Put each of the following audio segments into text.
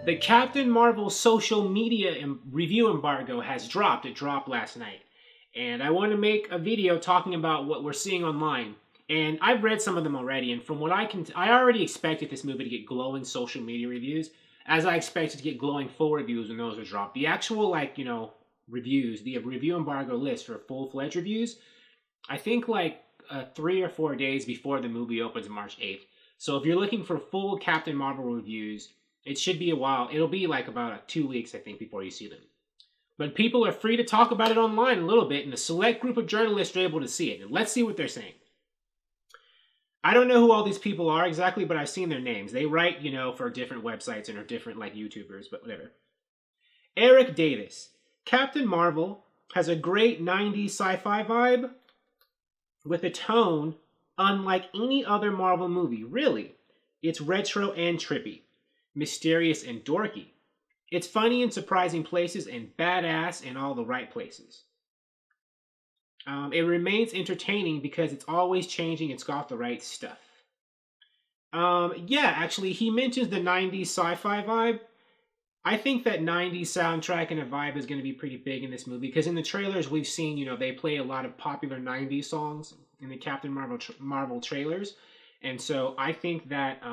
The Captain Marvel social media review embargo has dropped. It dropped last night. And I want to make a video talking about what we're seeing online. And I've read some of them already, and from what I already expected this movie to get glowing social media reviews, as I expected to get glowing full reviews when those were dropped. The actual, reviews, the review embargo list for full-fledged reviews, I think 3 or 4 days before the movie opens March 8th. So if you're looking for full Captain Marvel reviews, it should be a while. It'll be about 2 weeks, I think, before you see them. But people are free to talk about it online a little bit, and a select group of journalists are able to see it. And let's see what they're saying. I don't know who all these people are exactly, but I've seen their names. They write, for different websites and are different, YouTubers, but whatever. Eric Davis. Captain Marvel has a great 90s sci-fi vibe with a tone unlike any other Marvel movie. Really. It's retro and trippy. Mysterious and dorky. It's funny in surprising places and badass in all the right places. It remains entertaining because it's always changing. It's got the right stuff. Actually, he mentions the 90s sci-fi vibe. I think that 90s soundtrack and a vibe is going to be pretty big in this movie because in the trailers we've seen, they play a lot of popular 90s songs in the Captain Marvel trailers. And so I think that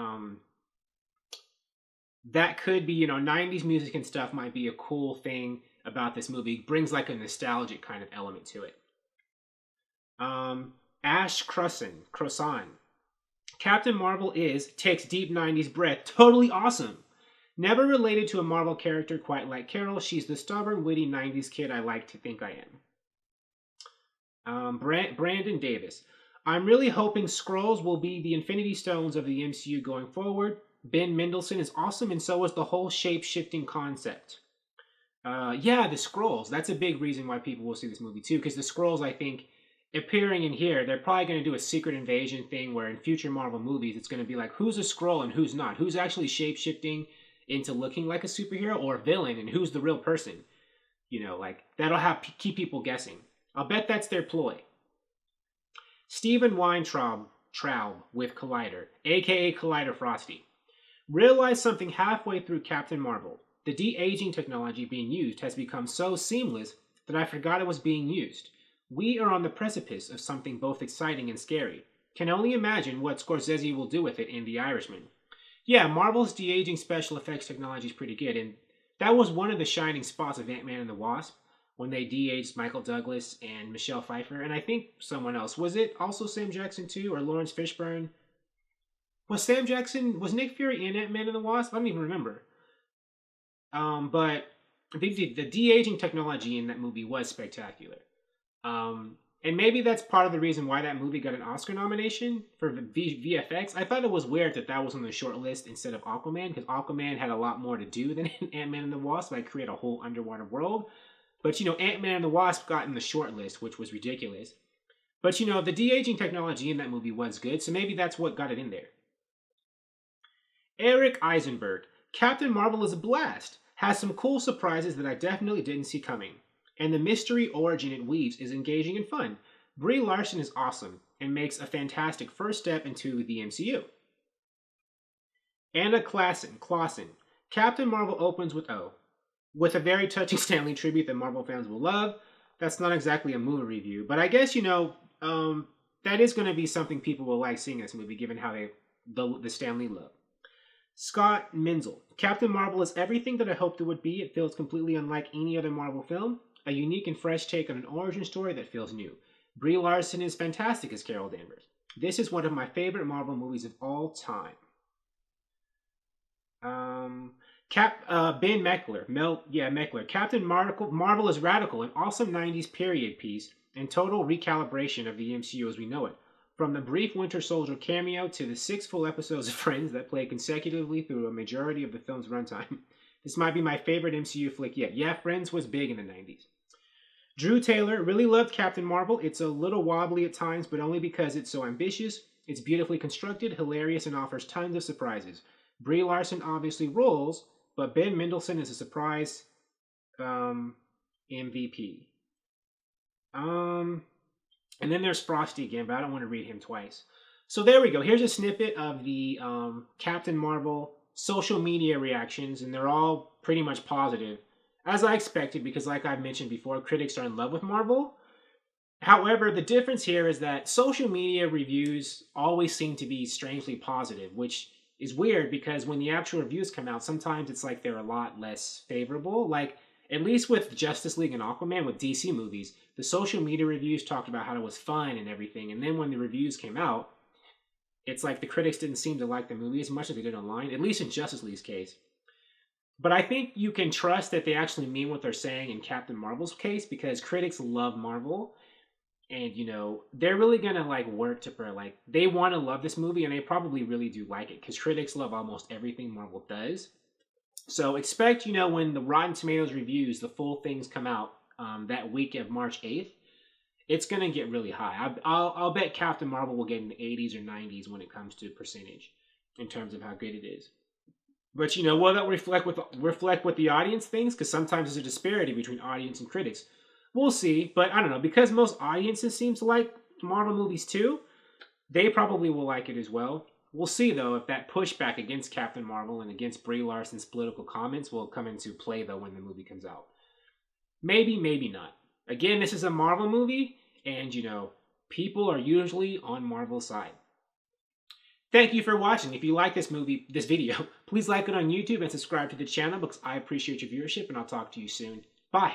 that could be, 90s music and stuff might be a cool thing about this movie. It brings a nostalgic kind of element to it. Ash Crossan. Captain Marvel takes deep 90s breath, totally awesome. Never related to a Marvel character quite like Carol. She's the stubborn, witty 90s kid I like to think I am. Brandon Davis. I'm really hoping Skrulls will be the Infinity Stones of the MCU going forward. Ben Mendelsohn is awesome, and so is the whole shape-shifting concept. The Skrulls. That's a big reason why people will see this movie too, because the Skrulls, I think, appearing in here, they're probably going to do a secret invasion thing where in future Marvel movies, it's going to be like, who's a Skrull and who's not? Who's actually shape-shifting into looking like a superhero or a villain, and who's the real person? That'll keep people guessing. I'll bet that's their ploy. Stephen Weintraub with Collider, aka Collider Frosty. Realized something halfway through Captain Marvel. The de-aging technology being used has become so seamless that I forgot it was being used. We are on the precipice of something both exciting and scary. Can only imagine what Scorsese will do with it in The Irishman. Yeah, Marvel's de-aging special effects technology is pretty good, and that was one of the shining spots of Ant-Man and the Wasp, when they de-aged Michael Douglas and Michelle Pfeiffer, and I think someone else. Was it also Sam Jackson too, or Lawrence Fishburne? Was Nick Fury in Ant-Man and the Wasp? I don't even remember. But the de-aging technology in that movie was spectacular. And maybe that's part of the reason why that movie got an Oscar nomination for VFX. I thought it was weird that was on the short list instead of Aquaman, because Aquaman had a lot more to do than Ant-Man and the Wasp, create a whole underwater world. But, Ant-Man and the Wasp got in the short list, which was ridiculous. But, the de-aging technology in that movie was good, so maybe that's what got it in there. Eric Eisenberg. Captain Marvel is a blast. Has some cool surprises that I definitely didn't see coming. And the mystery origin it weaves is engaging and fun. Brie Larson is awesome and makes a fantastic first step into the MCU. Anna Clausen. Captain Marvel opens with a very touching Stanley tribute that Marvel fans will love. That's not exactly a movie review, but I guess, that is going to be something people will like seeing in this movie, given how the Stanley love. Scott Menzel. Captain Marvel is everything that I hoped it would be. It feels completely unlike any other Marvel film. A unique and fresh take on an origin story that feels new. Brie Larson is fantastic as Carol Danvers. This is one of my favorite Marvel movies of all time. Ben Meckler. Captain Marvel is radical, an awesome 90s period piece, and total recalibration of the MCU as we know it. From the brief Winter Soldier cameo to the 6 full episodes of Friends that play consecutively through a majority of the film's runtime. This might be my favorite MCU flick yet. Yeah, Friends was big in the 90s. Drew Taylor really loved Captain Marvel. It's a little wobbly at times, but only because it's so ambitious. It's beautifully constructed, hilarious, and offers tons of surprises. Brie Larson obviously rolls, but Ben Mendelsohn is a surprise MVP. And then there's Frosty again, but I don't want to read him twice. So there we go. Here's a snippet of the Captain Marvel social media reactions, and they're all pretty much positive, as I expected, because like I've mentioned before, critics are in love with Marvel. However, the difference here is that social media reviews always seem to be strangely positive, which is weird because when the actual reviews come out, sometimes it's like they're a lot less favorable. Like, at least with Justice League and Aquaman, with DC movies, the social media reviews talked about how it was fun and everything. And then when the reviews came out, it's like the critics didn't seem to like the movie as much as they did online, at least in Justice League's case. But I think you can trust that they actually mean what they're saying in Captain Marvel's case because critics love Marvel, and they're really gonna like work to like they want to love this movie, and they probably really do like it because critics love almost everything Marvel does. So expect when the Rotten Tomatoes reviews, the full things come out that week of March 8th, it's gonna get really high. I'll bet Captain Marvel will get in the 80s or 90s when it comes to percentage in terms of how good it is. But will that reflect what the audience thinks? Because sometimes there's a disparity between audience and critics. We'll see, but I don't know. Because most audiences seem to like Marvel movies too, they probably will like it as well. We'll see, though, if that pushback against Captain Marvel and against Brie Larson's political comments will come into play, though, when the movie comes out. Maybe, maybe not. Again, this is a Marvel movie, and, people are usually on Marvel's side. Thank you for watching. If you like this video, please like it on YouTube and subscribe to the channel because I appreciate your viewership, and I'll talk to you soon. Bye.